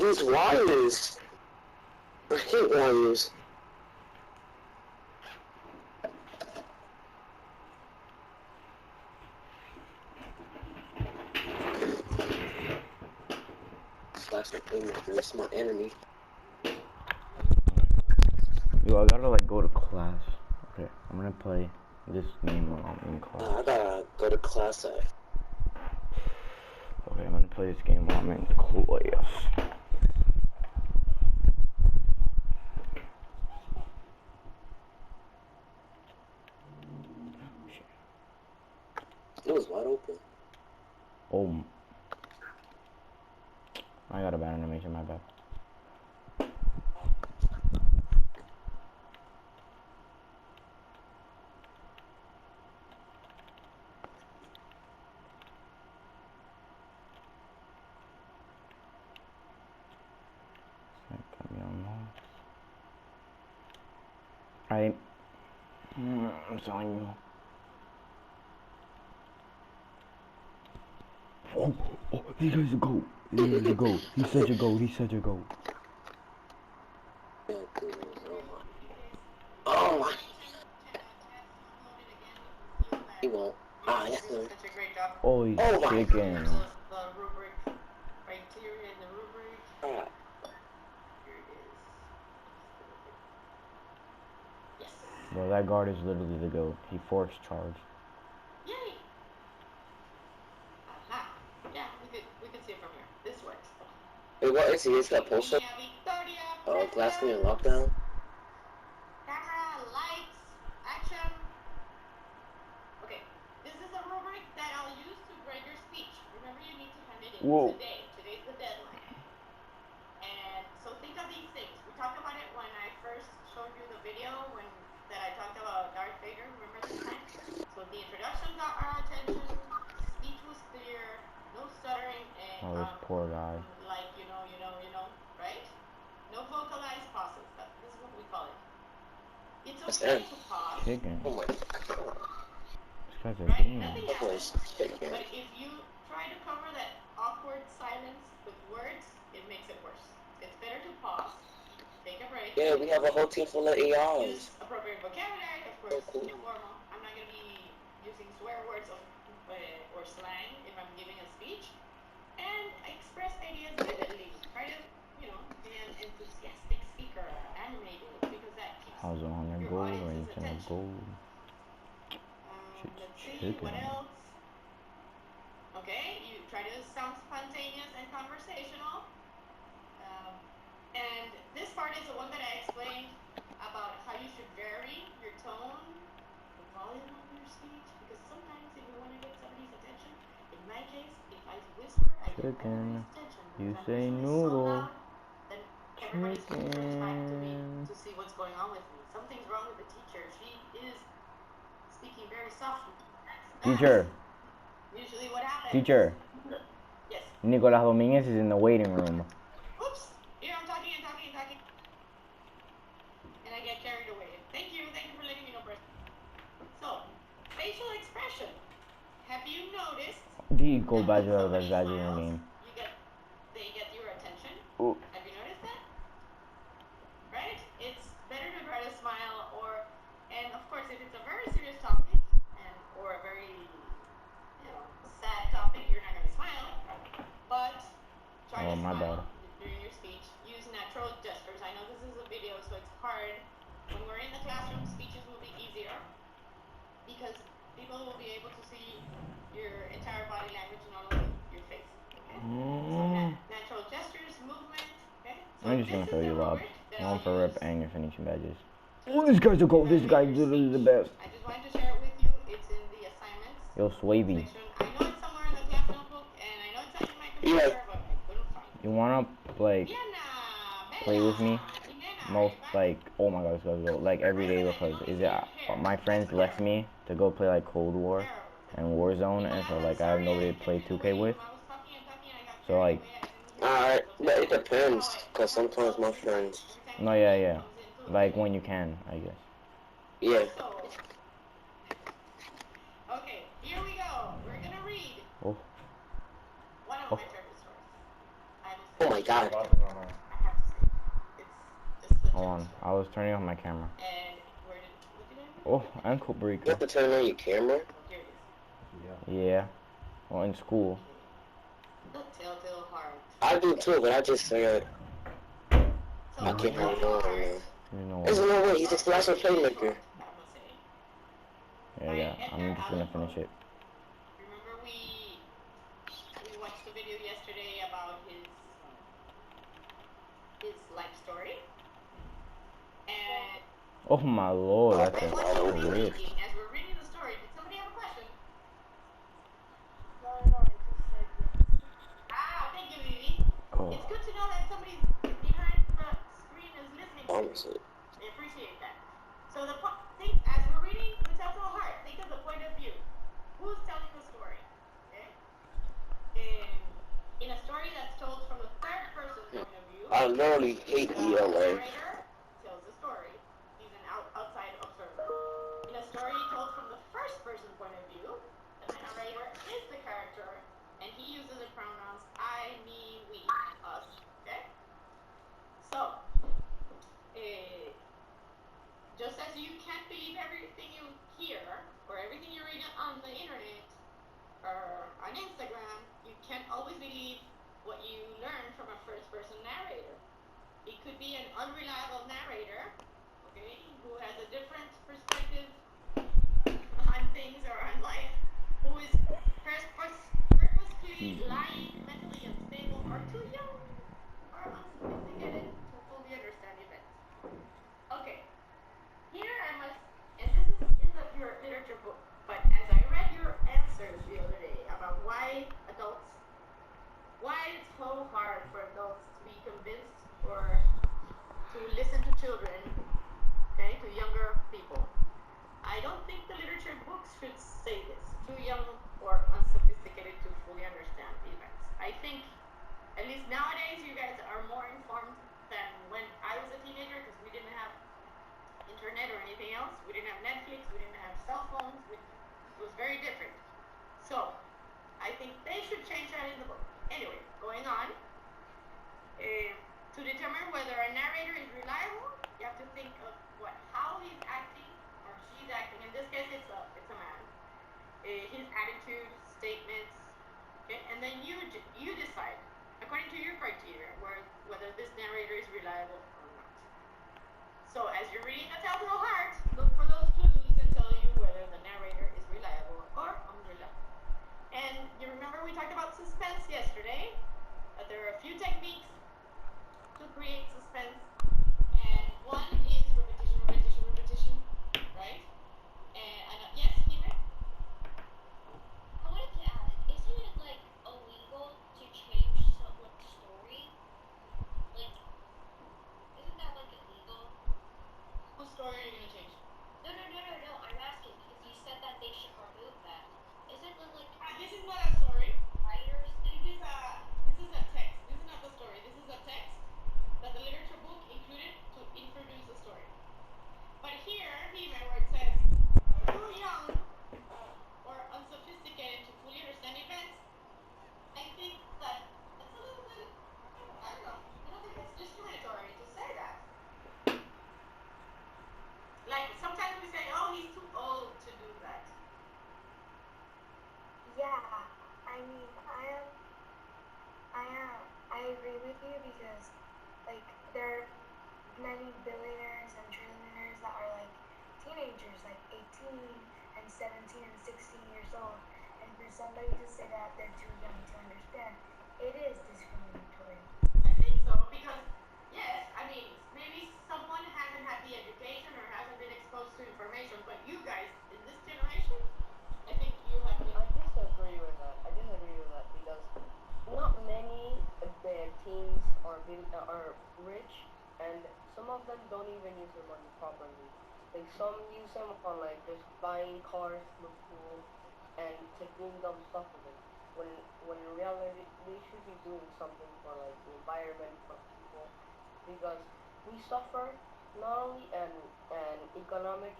these wires. I hate wires. Flashlight playmaker, it's my enemy. Yo, I gotta like go to class. Okay, I'm gonna play this game while I'm in class. I gotta go to class at. Okay, I'm gonna play this game while I'm in class. It was wide open. Oh, I got a bad animation, my bad. I'm telling you. Oh, these guys a goat. These guys a goat. He's such a goat. He's such a goat. Oh my. He won't. Ah, yes. Oh, he's chicken. Bro, that guard is literally the GOAT. He force charged. Yay! Aha! Yeah, we could see it from here. This works. Wait, what is he? Is that poster? Oh, Glass Queen and Lockdown? Camera, lights, action. Okay, this is a rubric that I'll use to grade your speech. Remember, you need to hand it in today. Today's the deadline. And so think of these things. We talked about it when I first showed you the video that I talked about Darth Vader. Remember this time? So the introduction got our attention. Speech was clear. No stuttering. And oh, this poor guy. like you know, right? No vocalized pauses. This is what we call it. It's okay to pause. Chicken. Oh my god. This guy's a right? demon. Nothing happens. But if you try to cover that awkward silence with words, it makes it worse. It's better to pause. Take a break. Yeah, we have a whole team full of ARs. Use appropriate vocabulary, of course, informal. I'm not going to be using swear words or slang if I'm giving a speech. And express ideas vividly. Try to, be an enthusiastic speaker, animated, because that keeps How's it on your your goal? audience's Right to attention. gold. Let's see, what else? Okay, you try to sound spontaneous and conversational. And this part is the one that I explained about how you should vary your tone, the volume of your speech, because sometimes if you want to get somebody's attention, in my case, if I whisper, I get everybody's attention. You If say I'm noodle. so loud, then everybody's going to turn back to me to see what's going on with me. Something's wrong with the teacher. She is speaking very softly. Teacher. Usually what happens? Teacher. Yes. Nicolas Dominguez is in the waiting room. Oops. Here I'm talking. And I get carried away. Thank you for letting me know, Brett. So, facial expression. Have you noticed? Go back to the game. They get your attention. Ooh. Have you noticed that? Right? It's better to try to smile, and of course, if it's a very serious topic or a very sad topic, you're not going to smile. But try to smile during your speech. Use natural gestures. I know this is a video, so it's hard. When we're in the classroom, speeches will be easier because people will be able to see your entire body language, not only your face. Okay? So natural gestures, movement. Okay? So I'm just gonna throw you up. One for rip and your finishing badges. Oh, this guy's a goat. This guy's literally the best. I just wanted to share it with you. It's in the assignments. Yo, Swavy. I know it's somewhere in the class notebook, and I know it's in my computer, but I couldn't find it. You wanna play with me? Most oh my god, let's go like every day because my friends left me to go play like Cold War and Warzone, and so like I have nobody to play 2K with. So like. Alright, but it depends, cause sometimes my friends. No, yeah. Like when you can, I guess. Yeah. Okay, here we go. We're gonna read. Oh. One of my favorite stories. Oh my god. Hold on. I was turning off my camera. And where did what did I do? Oh, ankle You breaker. have to turn on your camera? Oh, here it is. Yeah. Well, in school. The Telltale Heart. I do too, but I just figured So I the can't hold Telltale on Heart. now. You know There's what? no way, he's a slasher playmaker. I must say. Yeah. I'm just gonna finish it. Remember we watched the video yesterday about his life story, and Oh my lord, that's what a should we be risk. thinking as we're reading the story? Did somebody have a question? No, I just said yes. Ah, thank you, Vivi. Oh. It's good to know that somebody behind the screen is listening to you. Honestly. I appreciate that. So think as we're reading the Telltale Heart, think of the point of view. Who's telling the story? Okay. In a story that's told from the third person point of view, I literally hate the ELA. narrator tells the story. He's an outside observer. In a story told from the first person point of view, the narrator is the character, and he uses the pronouns I, me, we, us. Okay. So, just as you can't believe everything you hear or everything you read on the internet or on Instagram, you can't always believe what you learn from a first-person narrator. It could be an unreliable narrator, okay, who has a different perspective on things or on life, who is purposely lying, mentally unstable, or too young or unsophisticated to fully understand events. Okay, here I must, and this is in your literature book, but as I read your answers the other day about why it's so hard for adults to be convinced or to listen to children, okay, to younger people. I don't think the literature books should say this. Too young or unsophisticated to fully understand events. I think, at least nowadays, you guys are more informed than when I was a teenager because we didn't have internet or anything else. We didn't have Netflix. We didn't have cell phones. It was very different. So, I think they should change that in the book. Anyway, going on. To determine whether a narrator is reliable, you have to think of how he's acting or she's acting. In this case, it's a man. His attitude, statements, okay, and then you decide according to your criteria whether this narrator is reliable or not. So as you're reading A Telltale Heart, look for those clues that tell you whether the narrator is reliable or unreliable. And you remember we talked about suspense yesterday, that there are a few techniques to create suspense, and one is repetition, right? And yes, Hime? I wanted to ask, isn't it like illegal to change someone's story? Like, isn't that like illegal? Whose story are you gonna change? No. I'm asking because you said that they should remove that. Isn't it like This is not a story. writers? This is a text. This is not the story. This is a text that the literature book included to introduce the story. But here, where it says too young or unsophisticated to fully understand events, I think that it's a little bit, I don't know. I don't think it's discriminatory to say that. Like sometimes we say, oh, he's too old to do that. Yeah, I mean, I agree with you because, like, there are many billionaires and trillionaires that are, like, teenagers, like 18 and 17 and 16 years old, and for somebody to say that they're too young to understand, it is discriminatory. I think so, because, yes, I mean, maybe someone hasn't had the education or hasn't been exposed to information, but you guys, in this generation, I think you have been. I disagree with that. Because not many teens are rich, and some of them don't even use their money properly. Like some use them on like just buying cars, look cool, and doing dumb stuff with it. When in reality they should be doing something for like the environment, for people, because we suffer not only an economic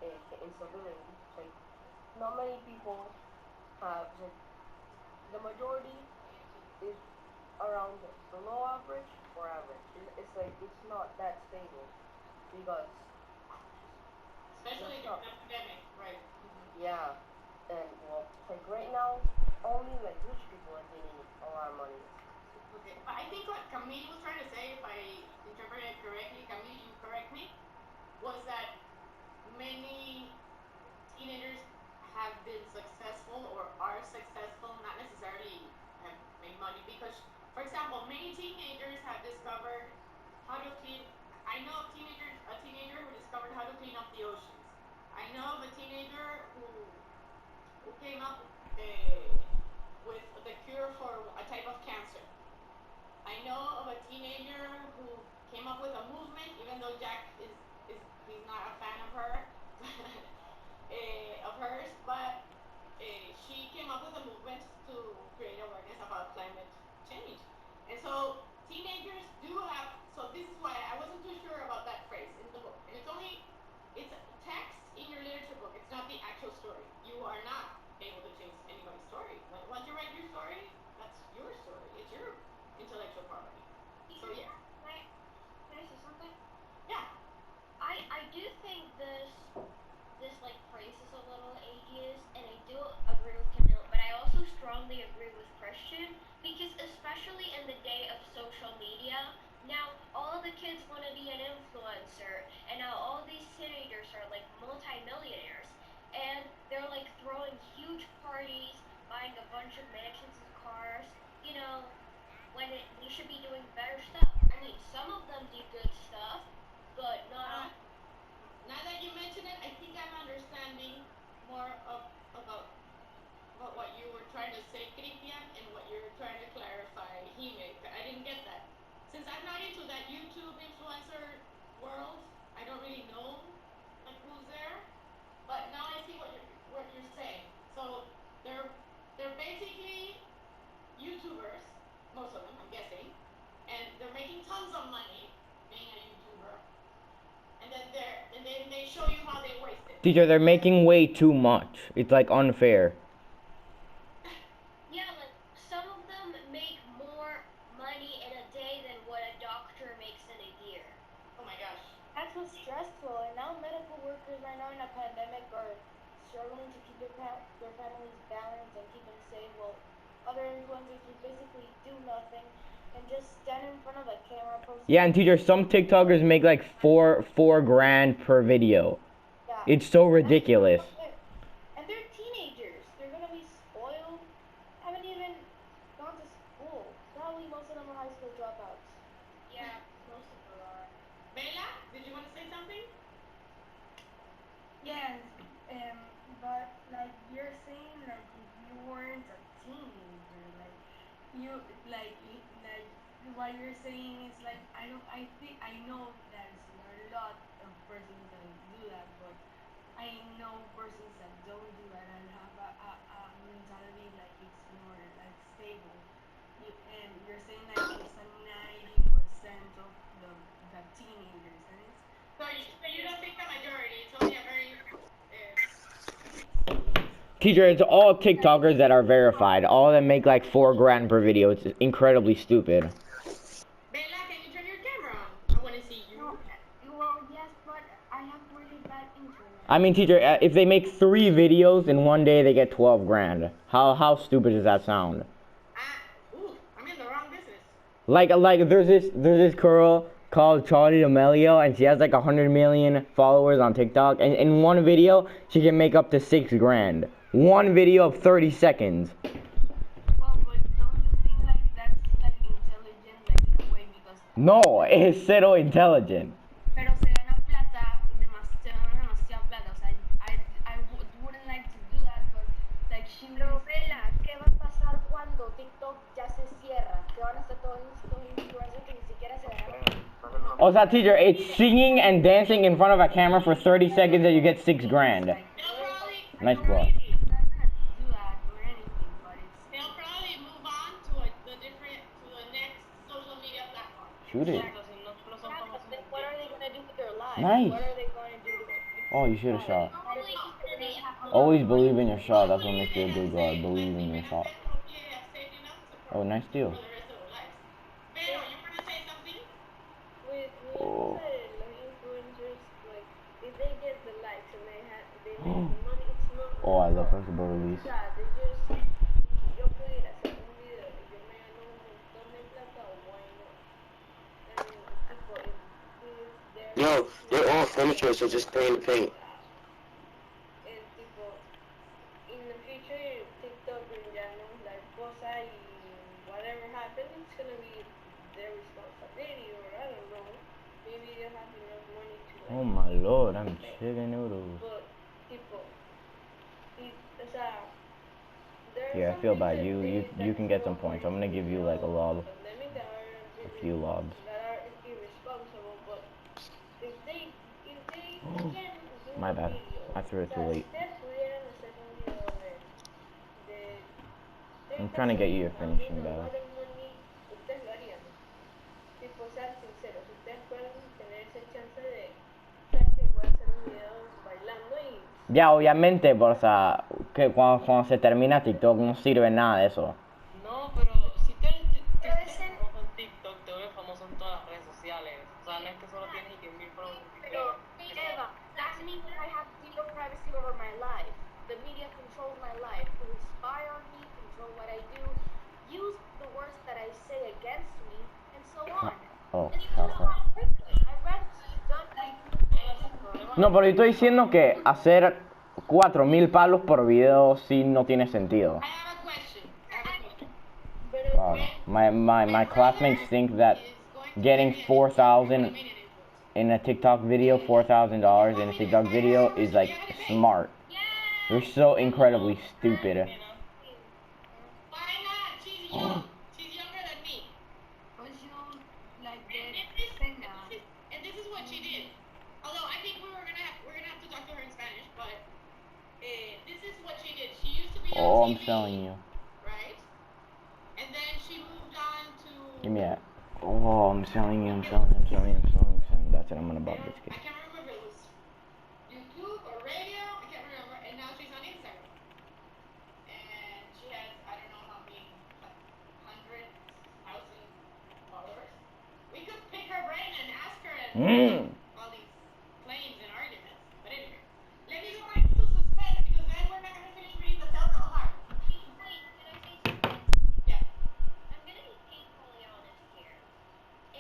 instability. Like not many people have, like, the majority is around below average or average. It's like it's not that stable because Especially during the pandemic, right? yeah, and well, like right now, only like rich people are getting a lot of money. Okay. But I think what Camille was trying to say, if I interpreted it correctly, Camille, you correct me, was that many teenagers have been successful or are successful, not necessarily have made money, because, for example, many teenagers have discovered how to clean. I know of a teenager who discovered how to clean up the oceans. I know of a teenager who came up with the cure for a type of cancer. I know of a teenager who came up with a movement, even though Jack is he's not a fan of her, of hers, but she came up with a movement to create awareness about climate change. And so teenagers do have. So this is why I wasn't too sure about that phrase in the book. And it's text in your literature book. It's not the actual story. You are not able to change anybody's story. Once you write your story, that's your story. It's your intellectual property. So yeah. Can I say something? Yeah. I do think this like phrase is a little ageist, and I do agree with Camille, but I also strongly agree with Christian, because especially in the day of social media, now all the kids want to be an influencer, and now all these teenagers are like multi-millionaires, and they're like throwing huge parties, buying a bunch of mansions and cars, you know, when we should be doing better stuff. I mean, some of them do good stuff, but not. Now that you mention it, I think I'm understanding more about what you were trying to say, Christian, and what you're trying to clarify, Hime. I didn't get that. Since I'm not into that YouTube influencer world, I don't really know like who's there. But now I see what you're saying. So they're basically YouTubers, most of them, I'm guessing, and they're making tons of money being a YouTuber. And then they show you how they waste it. Teacher, they're making way too much. It's like unfair. Yeah, like some of them make more money in a day than what a doctor makes in a year. Oh my gosh. That's what's stressful. And now medical workers right now in a pandemic are struggling to keep their families balanced and keep them safe. Well, other influencers who basically do nothing and just stand in front of a camera posting. Yeah, and teacher, some TikTokers make like four grand per video. Yeah. It's so ridiculous. And they're teenagers. They're gonna be spoiled. Haven't even gone to school. Probably most of them are high school dropouts. Yeah, most of them are. Bella, did you want to say something? Yes, but like you're saying, like if you weren't a teenager, like you like what you're saying is like I know there's a lot of persons that do that, but I know persons that don't do that and have a mentality like it's more like stable. And you're saying like it's a 90% of the teenagers, and it's So you don't think the majority? It's only a very. Teacher, it's all TikTokers that are verified. All of them make like 4 grand per video. It's incredibly stupid. Bella, can you turn your camera on? I want to see you. well, yes, but I have really bad internet. I mean, teacher, if they make 3 videos in one day, they get 12 grand. How stupid does that sound? Ooh, I'm in the wrong business. Like there's this girl called Charlie D'Amelio, and she has like 100 million followers on TikTok, and in one video she can make up to 6 grand. One video of 30 seconds. Well, but don't you think like that's like intelligent, like in a way, because No, es cero intelligent. pero se gana plata, demasiada plata. O sea, I wouldn't like to do that, but like she Pero Bella, ¿qué va a pasar cuando TikTok ya se cierra? ¿Qué van a hacer todos estos influencers que ni siquiera se ganan? Oh, that teacher, it's singing and dancing in front of a camera for 30 seconds and you get 6 grand. They'll probably. Nice bro. I'm not gonna do that or anything, but it's They'll probably move on to the next social media platform. Shoot it. What are they gonna do with their lives? Nice. What are they going to do with their Oh, you should have shot. Probably because they have Always believe in your shot. That's what makes you a good guard. Believe in your shot. Hopefully they have saved enough to Oh, nice deal. for the rest of their lives. Oh. Like influencers, like if they get the likes and they make the money, it's not. Oh, I love Normal. flexible release. O sea, they just yo pudiera hacer un video y yo me gano un montón de plata, why not? And people, if they're Yo, they're all finishers, so just stay in the paint. and people in the future, TikTok and ya no like cosa y whatever happens, it's gonna be their responsibility, or I don't know. Maybe they have enough money to like. Oh my lord, I'm chicken noodles. But people, o sea, there are Yeah, I some feel things bad. that You can get some points. I'm gonna give you like a lob, pandemic that are a few lobs. that are irresponsible, but if they can do My a bad. video, I threw it o too sea, late. si ustedes pudieran hacer un video de I'm 30 trying to get you a segundos, finishing alguna battle. lot of money, ustedes lo harían. Tipo, sean sinceros, ustedes pueden tener esa chance de, sabes que voy a hacer un video bailando y Ya, obviamente, pero, o sea, que cuando se termina TikTok no sirve nada de eso. No, pero si te Pero ese- famoso en TikTok, te vuelves famoso en todas las redes sociales. O sea, no es que solo tienes que 10.000 followers en TikTok. Eva, that means that I have zero privacy over my life. The media controls my life, who spy on me, control what I do, use the words that I say against me, and so on. Oh, It's kind of okay. hard. I read done like No, pero yo estoy diciendo que hacer 4.000 palos por video sí no tiene sentido. I have a question. My classmates think that getting 4,000 in a TikTok video, $4,000 in a TikTok video is like smart. You're so incredibly stupid. Why not? She's young. She's younger than me. Pues yo, like, And the this, thing and this is what she did. Although I think we're gonna have to talk to her in Spanish, but this is what she did. She used to be Oh, on I'm TV, telling you. right? And then she moved on to. Give me that. Oh, I'm telling you. That's it. I'm gonna buy biscuits. I can't remember if it was YouTube or radio. I can't remember. And now she's on Instagram. And she has I don't know how many 100,000 followers. We could pick her brain and ask her all these claims and arguments. But anyway, let me go back to suspense because then we're not gonna finish reading the Telltale Heart. Wait, can I say something? Yeah. I'm gonna be painfully honest here.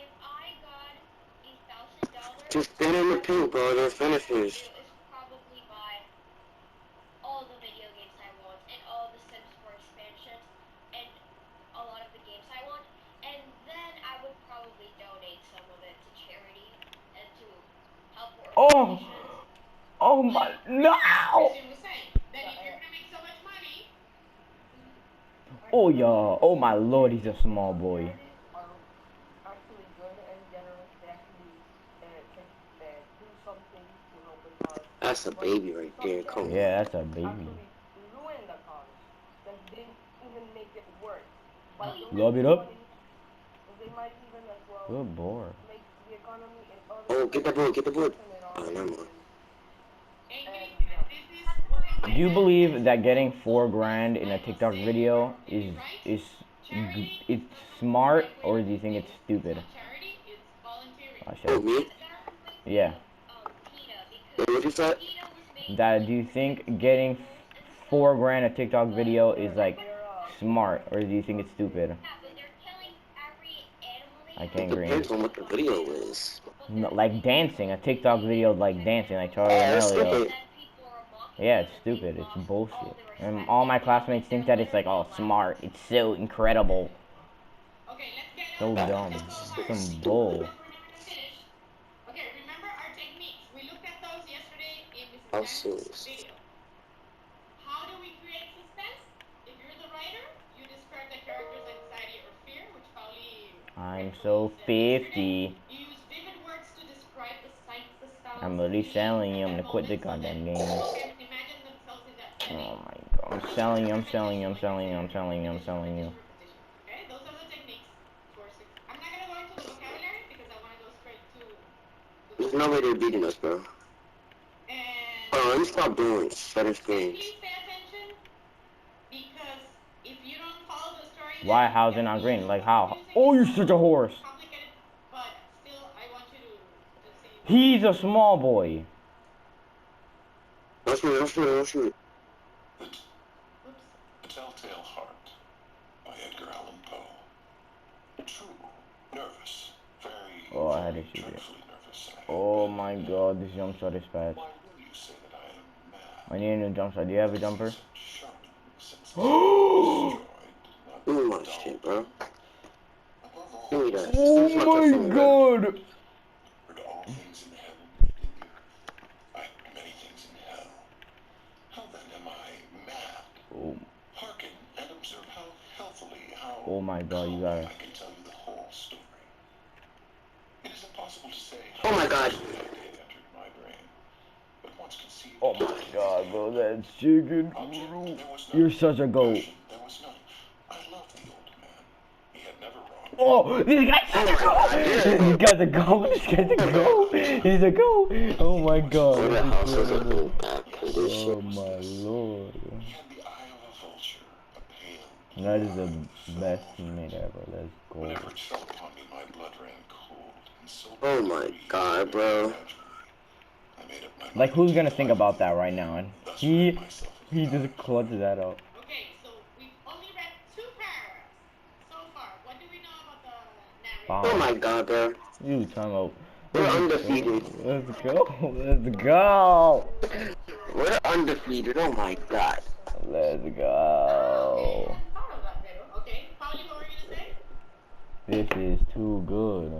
If I got $1,000, Just stay in the paint, bro. They're finishers. is probably buy all the video games I want and all the Sims 4 expansions and a lot of the games I want, and then I would probably donate some of it to charity and to help Oh! organizations. Oh my no! Christian was saying that if you're gonna make so much money, Oh yeah. Oh my lord, he's a small boy. are actually good and generous. They actually do something to help the cause. That's a baby right there. Come on. Yeah, that's a baby. Actually ruin the cause. Like they even make it worse. By Love it donating up. money, they might even as well Good boy. make the economy in other Oh, get the board, get the board. turn it Oh, on. never mind. Do you believe that getting $4,000 in a TikTok video is it's smart, or do you think it's stupid? charity is voluntary. Oh Oh, shit. me? Yeah. Wait, what you said? That do you think getting $4,000 a TikTok video is like smart, or do you think it's stupid? I can't agree. Depends on what the video is. No, like dancing, a TikTok video like dancing, like Charlie That's D'Amelio. stupid. Yeah, it's stupid. It's bullshit. And all my classmates think that it's like, oh, smart. It's so incredible. Okay, let's get So dumb. Some bull. Okay, remember our techniques. We looked at those yesterday in How Mrs. soon? Jackson's video. How do we create suspense? If you're the writer, you describe the character's anxiety or fear, which probably I'm so 50. you use vivid words to describe the sights, the sounds. I'm really the selling you. scenes, I'm gonna quit the moments so that goddamn game. people can imagine themselves in that setting. Oh my god. I'm selling you. Okay, those are the techniques for I'm not gonna go into the vocabulary because I want to go straight to There's no way they're beating us, bro. and Oh, let me stop doing shutter screens. please pay attention because if you don't follow the story, Why? then How's it you're not green? Like confusing how? Oh, you're yourself. such a horse. Complicated, but still, I want you to He's a small boy. Don't shoot, don't shoot, don't shoot. The Telltale Heart by Edgar Allan Poe. True, nervous, very, Oh, I had to very shoot it. dreadfully nervous. Oh my god, this jump shot is fast. Why will you say that I am mad? I need a new jump shot. Do you have a jumper? Sharp senses Oh destroyed, not Give me my dulled. shit, bro. Above all, Give me that. Oh This is my touching, bro. god! heard all things in heaven and in the earth, like many things in hell. How then am I mad? Oh, Hearken and observe how healthily, how oh my god, you gotta. I can tell you the whole story. It is impossible to say Oh my god. the idea entered my brain, but once conceived. Oh my god, bro, that's chicken. Object, Bro. there was You're none. such a goat. Passion, there was none. I loved the old man. He had never wronged me. Oh, this guy's a goat. This guy's a goat. This guy's a goat. He's a goat. Oh my god. Where the house is in bad Oh condition. my lord. He had the eye of a vulture, a pale. That is the best teammate ever. Let's go. Whenever it fell upon me, my blood ran cold, and so Oh my god, bro. I made up my Like, mind who's to gonna take think life, about that right now? And thus he rid myself of the just dark. clutched that up. Okay, so we've only read 2 paragraphs so far. What do we know about the narrator? Wow. Oh my god, bro. You talking about? We're undefeated. Let's go. Let's go. We're undefeated. Oh my god. Let's Okay, go. I thought of that, Pedro. Okay, Pauli, what were you gonna say? This is too good.